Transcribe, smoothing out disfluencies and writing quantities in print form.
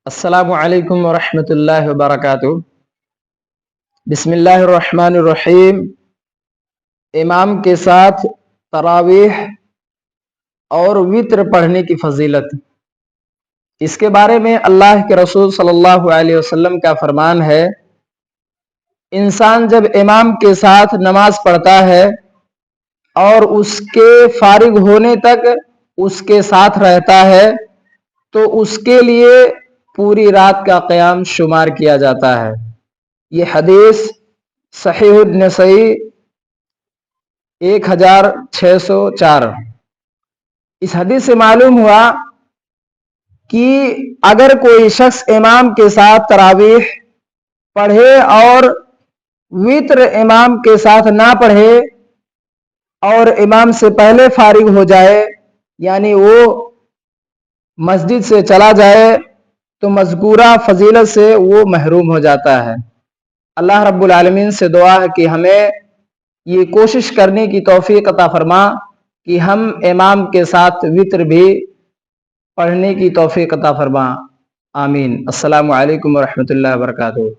السلام علیکم ورحمۃ اللہ وبرکاتہ۔ بسم اللہ الرحمن الرحیم۔ امام کے ساتھ تراویح اور وتر پڑھنے کی فضیلت، اس کے بارے میں اللہ کے رسول صلی اللہ علیہ وسلم کا فرمان ہے، انسان جب امام کے ساتھ نماز پڑھتا ہے اور اس کے فارغ ہونے تک اس کے ساتھ رہتا ہے تو اس کے لیے پوری رات کا قیام شمار کیا جاتا ہے۔ یہ حدیث صحیح النسائی 1604۔ اس حدیث سے معلوم ہوا کہ اگر کوئی شخص امام کے ساتھ تراویح پڑھے اور وتر امام کے ساتھ نہ پڑھے اور امام سے پہلے فارغ ہو جائے، یعنی وہ مسجد سے چلا جائے، تو مذکورہ فضیلت سے وہ محروم ہو جاتا ہے۔ اللہ رب العالمین سے دعا ہے کہ ہمیں یہ کوشش کرنے کی توفیق عطا فرما کہ ہم امام کے ساتھ وتر بھی پڑھنے کی توفیق عطا فرما۔ آمین۔ السلام علیکم ورحمۃ اللہ وبرکاتہ۔